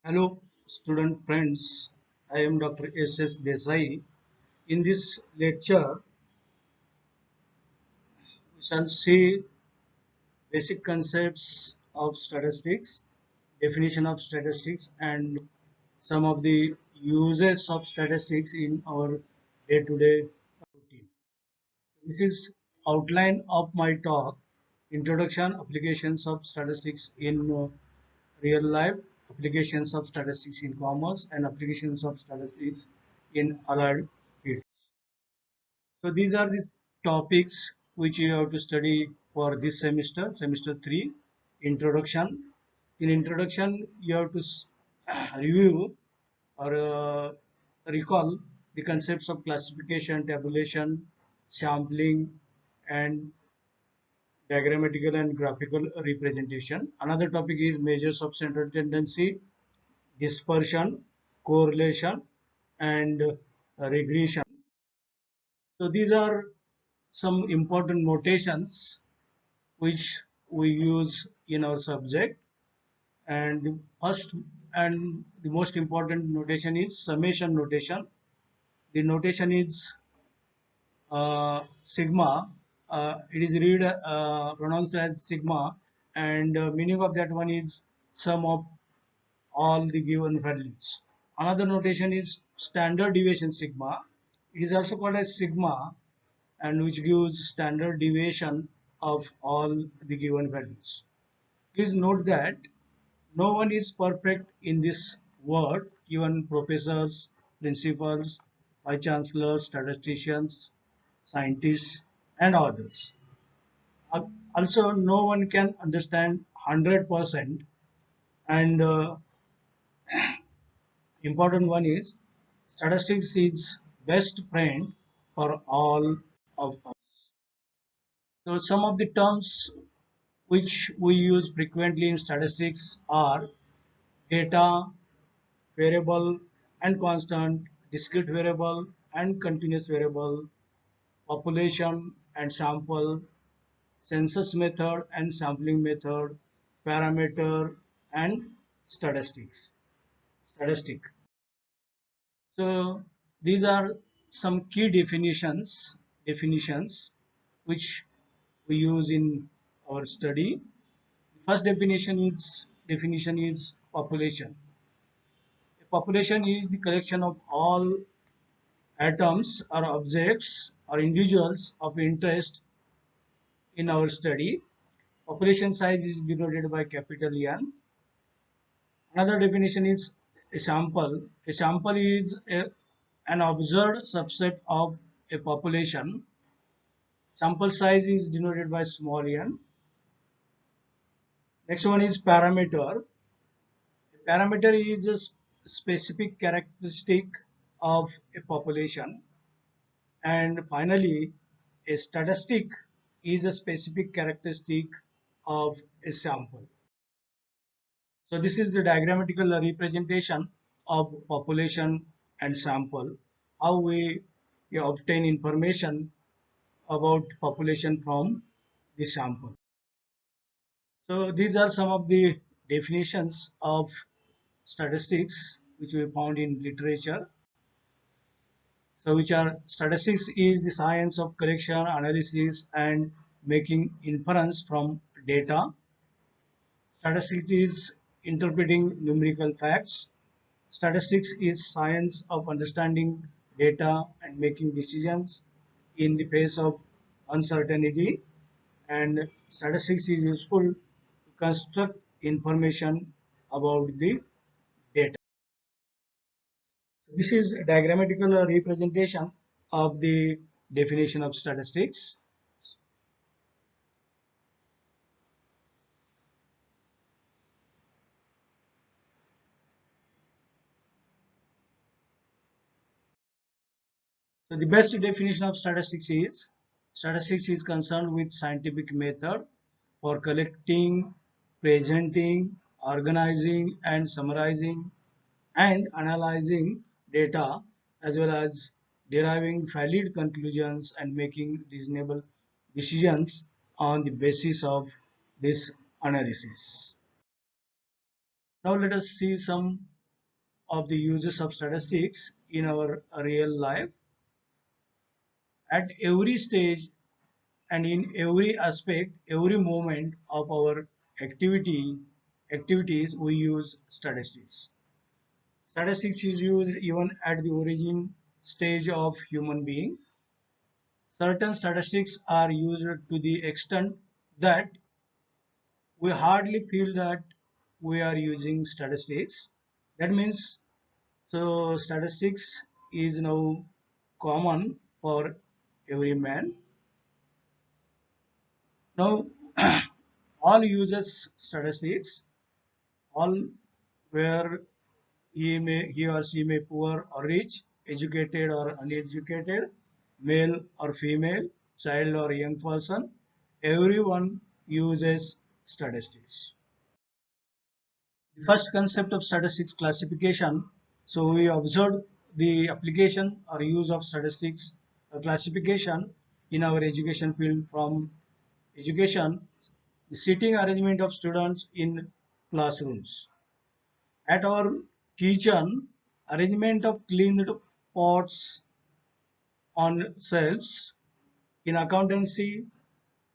Hello, student friends. I am Dr. S.S. Desai. In this lecture, we shall see basic concepts of statistics, definition of statistics, and some of the uses of statistics in our day-to-day routine. This is outline of my talk, introduction, applications of statistics in real life, applications of statistics in commerce, and applications of statistics in allied fields. So these are these topics which you have to study for this semester, semester 3, introduction. In introduction, you have to review or recall the concepts of classification, tabulation, sampling, and diagrammatical and graphical representation. Another topic is measures of central tendency, dispersion, correlation, and regression. So these are some important notations which we use in our subject. And the first and the most important notation is summation notation. The notation is sigma. It is pronounced as sigma, and meaning of that one is sum of all the given values. Another notation is standard deviation sigma. It is also called as sigma, and which gives standard deviation of all the given values. Please note that no one is perfect in this world, even professors, principals, vice chancellors, statisticians, scientists, and others. Also, no one can understand 100%, and important one is statistics is best friend for all of us. So some of the terms which we use frequently in statistics are data, variable and constant, discrete variable and continuous variable, population and sample, census method and sampling method, parameter and statistics. Statistic. So these are some key definitions which we use in our study. First definition is population. A population is the collection of all atoms or objects or individuals of interest in our study. Population size is denoted by capital N. Another definition is a sample. A sample is an observed subset of a population. Sample size is denoted by small n. Next one is parameter. A parameter is a specific characteristic of a population. And finally, a statistic is a specific characteristic of a sample. So this is the diagrammatical representation of population and sample, how we obtain information about population from the sample. So these are some of the definitions of statistics which we found in literature. So which are statistics is the science of collection, analysis and making inference from data. Statistics is interpreting numerical facts. Statistics is science of understanding data and making decisions in the face of uncertainty. And statistics is useful to construct information about the data. This is a diagrammatical representation of the definition of statistics. So the best definition of statistics is concerned with scientific method for collecting, presenting, organizing and summarizing and analyzing data, as well as deriving valid conclusions and making reasonable decisions on the basis of this analysis. Now let us see some of the uses of statistics in our real life. At every stage and in every aspect, every moment of our activities, we use statistics. Statistics is used even at the origin stage of human being. Certain statistics are used to the extent that we hardly feel that we are using statistics. That means so statistics is now common for every man. Now all uses statistics, all where he or she may poor or rich, educated or uneducated, male or female, child or young person, everyone uses statistics. The first concept of statistics classification. So we observed the application or use of statistics classification in our education field from education, the seating arrangement of students in classrooms. At our kitchen, arrangement of cleaned pots on shelves. In accountancy,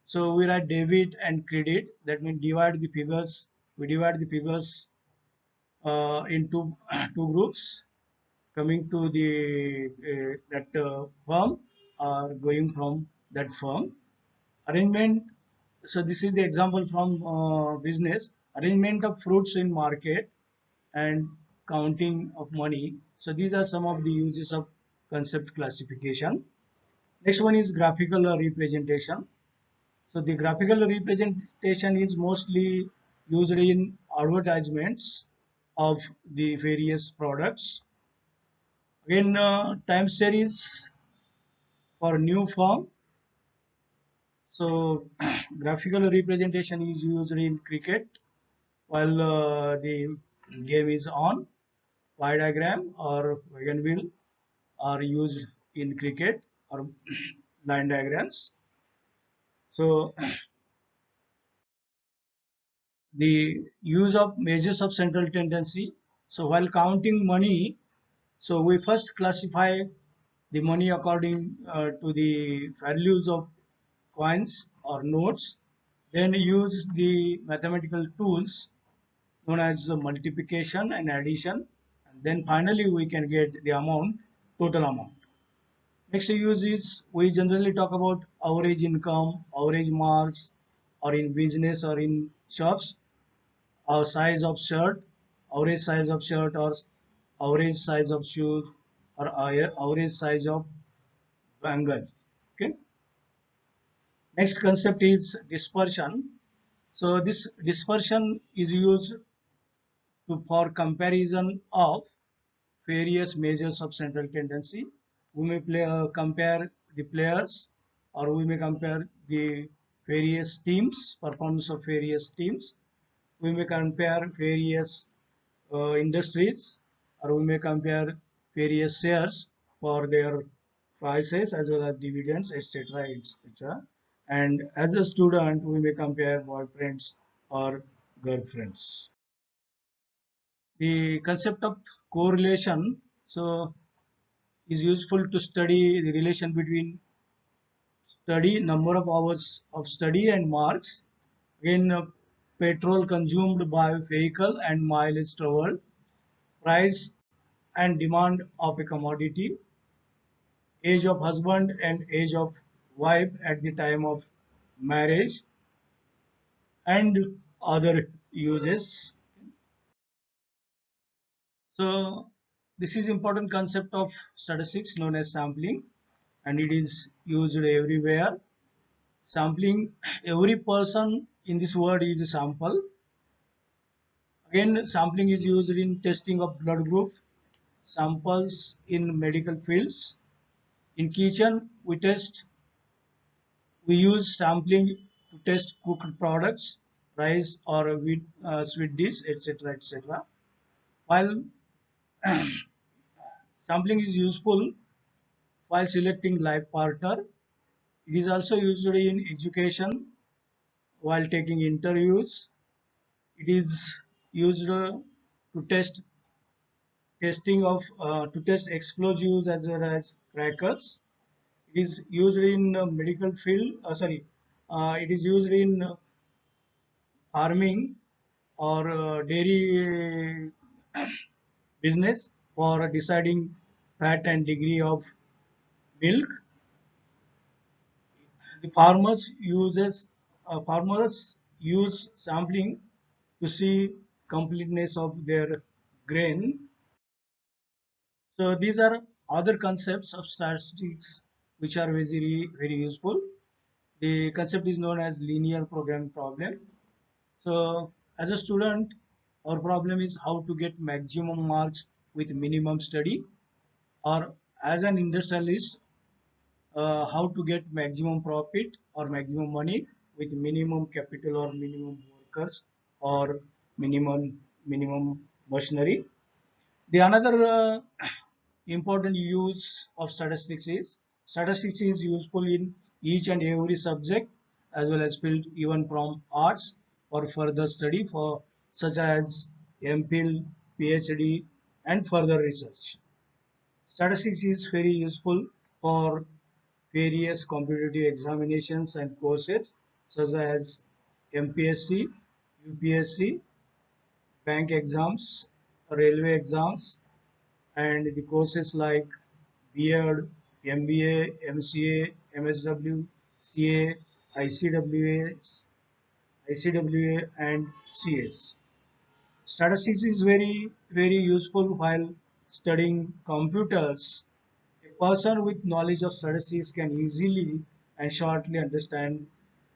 so we write debit and credit. That means divide the figures. We divide the figures into two groups. Coming to the that firm or going from that firm. Arrangement. So this is the example from business. Arrangement of fruits in market and counting of money. So these are some of the uses of concept classification. Next one is graphical representation. So the graphical representation is mostly used in advertisements of the various products. Again, time series for new firm. So graphical representation is used in cricket while the game is on. Y diagram or wagon wheel are used in cricket or line diagrams. So the use of measures of central tendency. So while counting money, so we first classify the money according to the values of coins or notes, then use the mathematical tools known as multiplication and addition, and then finally we can get the amount, total amount. Next use is we generally talk about average income, average marks, or in business or in shops, or size of shirt, average size of shirt, or average size of shoes, or average size of bangles. Okay. Next concept is dispersion. So this dispersion is used for comparison of various measures of central tendency. We may compare the players or we may compare the various teams, performance of various teams. We may compare various industries or we may compare various shares for their prices as well as dividends, etc. etc. And as a student, we may compare boyfriends or girlfriends. The concept of correlation so is useful to study the relation between study number of hours of study and marks in petrol consumed by vehicle and mileage traveled, price and demand of a commodity, age of husband and age of wife at the time of marriage, and other uses. So this is important concept of statistics known as sampling, and it is used everywhere. Sampling, every person in this world is a sample. Again, sampling is used in testing of blood group, samples in medical fields. In kitchen, we use sampling to test cooked products, rice or wheat, sweet dish, etc., etc. While sampling is useful while selecting life partner, it is also used in education while taking interviews. It is used to testing of to test explosives as well as crackers. It is used in medical field. It is used in farming or dairy business for deciding fat and degree of milk. The farmers use sampling to see completeness of their grain. So these are other concepts of statistics which are very useful. The concept is known as linear programming problem. So as a student, our problem is how to get maximum marks with minimum study, or as an industrialist, how to get maximum profit or maximum money with minimum capital or minimum workers or minimum machinery. The another important use of statistics is useful in each and every subject as well as field, even from arts or further study for such as MPhil, PhD, and further research. Statistics is very useful for various competitive examinations and courses such as MPSC, UPSC, bank exams, railway exams, and the courses like B.Ed, MBA, MCA, MSW, CA, ICWA, ICWA, and CS. Statistics is very useful while studying computers. A person with knowledge of statistics can easily and shortly understand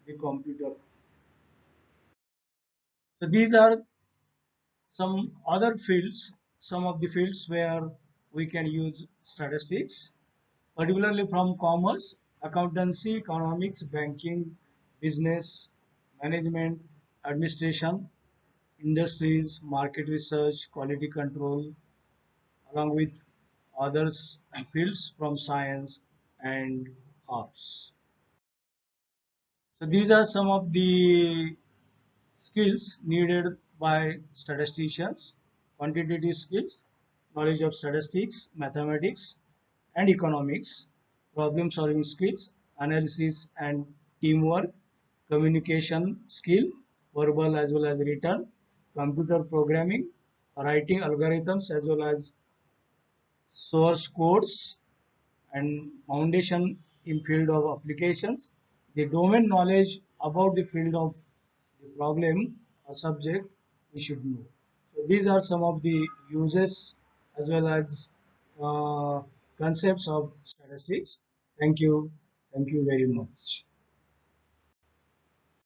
the computer. So these are some other fields, some of the fields where we can use statistics, particularly from commerce, accountancy, economics, banking, business, management, administration, industries, market research, quality control, along with others fields from science and arts. So these are some of the skills needed by statisticians: quantitative skills, knowledge of statistics, mathematics, and economics, problem solving skills, analysis and teamwork, communication skill, verbal as well as written, computer programming, writing algorithms as well as source codes, and foundation in field of applications, the domain knowledge about the field of the problem or subject we should know. So these are some of the uses as well as uh, concepts of statistics. Thank you. Thank you very much.